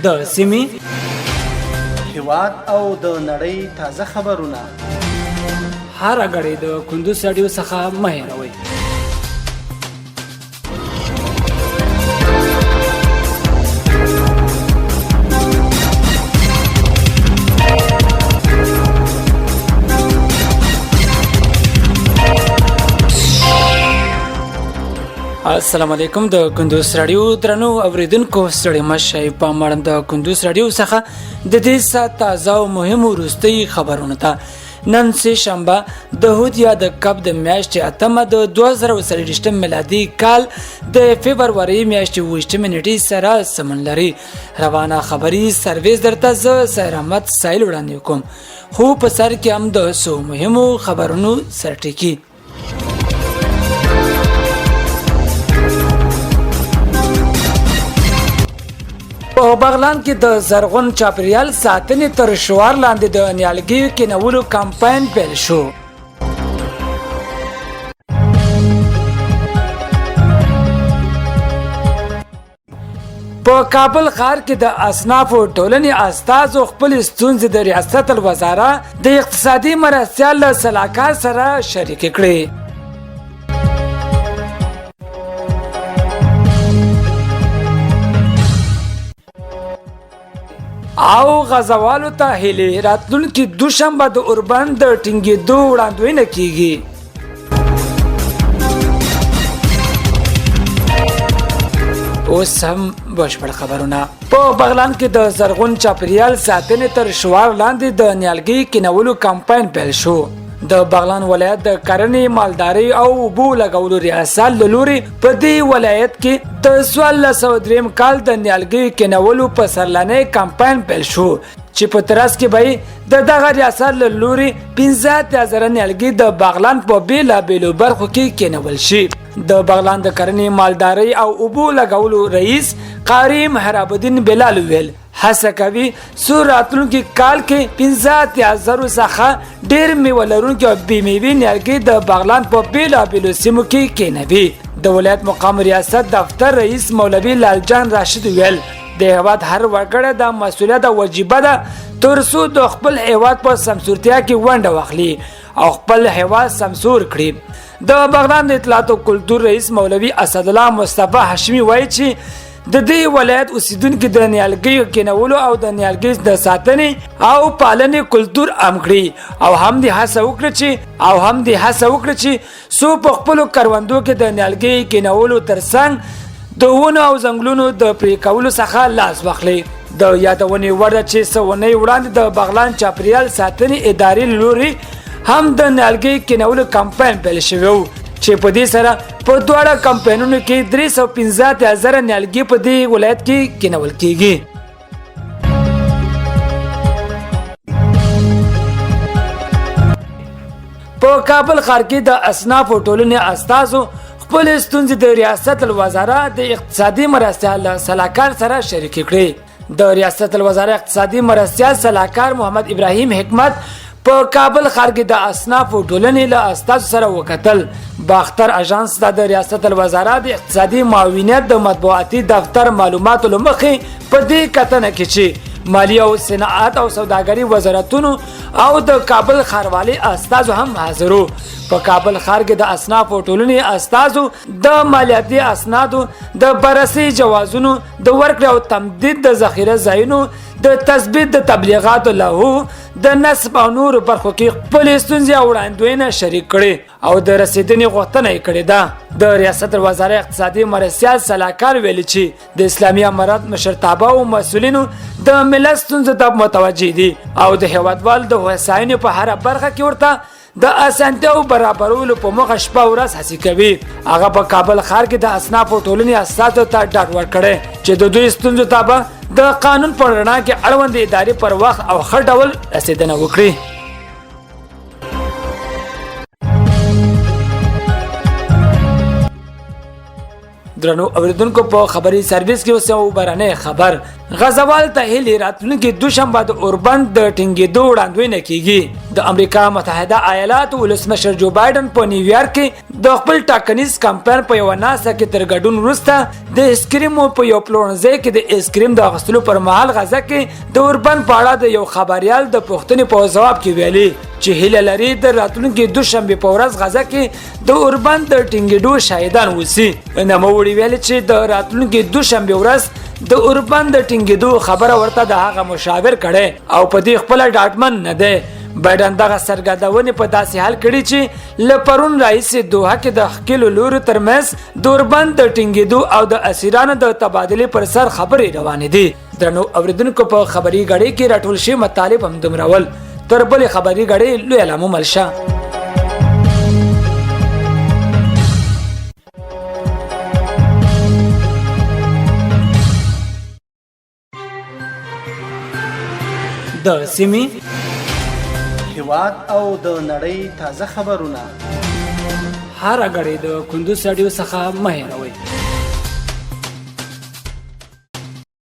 د سیمې هیواد او د نړۍ تازه خبرونه هر غړي د کندوز رادیو څخه مه هېروئ. السلام علیکم. د کندوز رادیو درنو اوریدونکو ستړي مشئ. په مړند د کندوز رادیو څخه د دې سات تازه او مهم وروستي خبرونه ته نن سه شنبه د هود یا د کب د میاشتې اتمه د 2023 میلادي کال د فبرवरी میاشتې 28 نیټې سره سمون لري. روانه خبري سرویس درته زه سیر احمد سایل وړاندې کوم. خو په سر کې هم د سو مهمو خبرونو سرټکی. په بغلان کې د زرغون چاپریال ساتنې تر شعار لاندې د نیالګي کینولو کمپاین پیل شو. په کابل ښار کې د اصنافو ټولنې استازو خپل ستونزې د ریاست الوزرا د اقتصادي مرستیال له سلاکار سره شریک کړې. او غزوالو ته هلي راتلونکي دوشنبه د اوربند د ټینګېدو وړاندوینه کیږي. اوس هم بشپړ خبرونه. په بغلان کې د زرغون چاپریال ساتنې تر شعار لاندې د نیالګي کینولو کمپاین پیل شو. د بغلان ولایت د کرنې مالداري او اوبو لګولو ریاست له لوري په دې ولایت کې د 1403 کال د نیالګي کینولو په سرلانه کمپاین پیل شو چې په ترڅ کې به د دغه ریاست له لوري 15000 نیالګي د بغلان په بیلابیلو برخو کې کینول شي. د بغلان د کرنې مالداري او اوبو لګولو رئیس قاری محراب الدین بلال ویل هڅه کوي سوراتونکو کال کې 15000 څخه ډېر میوه لرونکي او بې میوې نیالګي د بغلان په بیلابیلو سیمو کې کینوي. د ولایت مقام ریاست دفتر رئیس مولوي لال جان راشد ویل د هیواد هر وګړی د مسؤلیت او وجیبه ده ترڅو د خپل هیواد په سمسورتیا کې ونډه واخلي او خپل هیواد سمسور کړي. د بغلان د اطلاعات او کلتور رئیس مولوي اسد الله مصطفی هاشمي وایي چې د دې ولایت اوسیدونکو د نیالګي کینولو او د نیالګي د ساتنې او پالنې کلتور عام کړي او هم دې هڅه وکړي چې سو په خپل کروندو کې د نیالګي کینولو ترڅنګ د ونو او ځنګلونو د پرې کولو څخه لاس واخلي. د یادونې وړ ده چې سونې وړاندې د بغلان چاپریال ساتنې ادارې لوري هم د نیالګي کینولو کمپاین پیل شوی و چې په دې سره په دواړه کمپاینونو کې 350,000 نیالګي په دې ولایت کې کینول کیږي. په کابل ښار کې د اصناف ټولنې استازو خپل ستونزې د ریاست الوزرا د اقتصادي مرستیال سلاکار سره شریک کړې. د ریاست الوزرا اقتصادي مرستیال سلاکار محمد ابراهیم حکمت په کابل ښار کې د اصناف ټولنې له استازو سره وکتل. باختر اژانس د ریاست الوزرا د اقتصادي معاونیت د مطبوعاتي دفتر معلوماتو لمخې په دې کتنه کې چې مالیه او صنعت او سوداګري وزارتونو او د کابل ښاروالۍ استازو هم حاضرو. په کابل ښار کې د اصناف ټولنې استازو د مالیاتي اسنادو د بررسي جوازونو د ورکړې او تمدید د ذخیره ځایونو د تثبیت د تبلیغاتو لهو د نصب او نور برخو کې خپل ستونزې او وړاندوینه شریک کړي او د رسیدنې غوښتنه یې کړې ده. د ریاست الوزرا اقتصادي مرستیال سلاکار ویلي چې د اسلامي امارات مشرتابه او مسؤلینو د ملت ستونزو ته متوجه دي او د هیوادوال د هوساینې په هره برخه کې ورته د اسانتیاو برابرولو په موخه شپه ورځ هڅې کوي. هغه په کابل ښار کې د اصناف ټولنې استازو ته ډاډ ورکړی چې د دوی ستونزو ته به د قانون په رڼا کې اړوند ادارې پر وخت او ښه ډول رسیدنه وکړي. درنو اوریدونکو په خبري سرویس کې اوسه برانه خبر غزوال ته هلي راتلونکي دوشنبه د اوربند د ټینګېدو وړاندوینه کیږي د امریکا متحده ایالاتو ولسمشر جو بایدن په نیویارک کې د خپل ټاکنیز کمپاین په یو ناسه کې تر ګډون وروسته د اسکریم په یو پلورنځي کې د اسکریم د اخیستلو پر مهال غزه کې د اوربند په اړه د یو خبريال د پوښتنې په ځواب کې ویلي چې هیله لري د راتلونکي دوشنبه په ورځ غزه کې د اوربند د ټینګېدو شاهدان وسی نوموړي ویل چې د راتلونکي دوشنبه ورځ د اوربند د ټینګېدو خبره ورته د هغه مشاور کړي او په دې خپل ډاټمن نه دی بایدن دغه سرګردونې په داسې حال کړي چې لپرون رئیس دوحه کې د خپل لوري ترمنځ د اوربند د ټینګېدو او د اسیرانو د تبادلې پر سر خبرې روانې دي درنو اوریدونکو په خبري غړي کې راټول شي مطالب هم دمرول تر بلې خبري غړي لوی علامه ملشه د سیمې هیواد او د نړۍ تازه خبرونه هر غړي د کندوز رادیو څخه مه هېروئ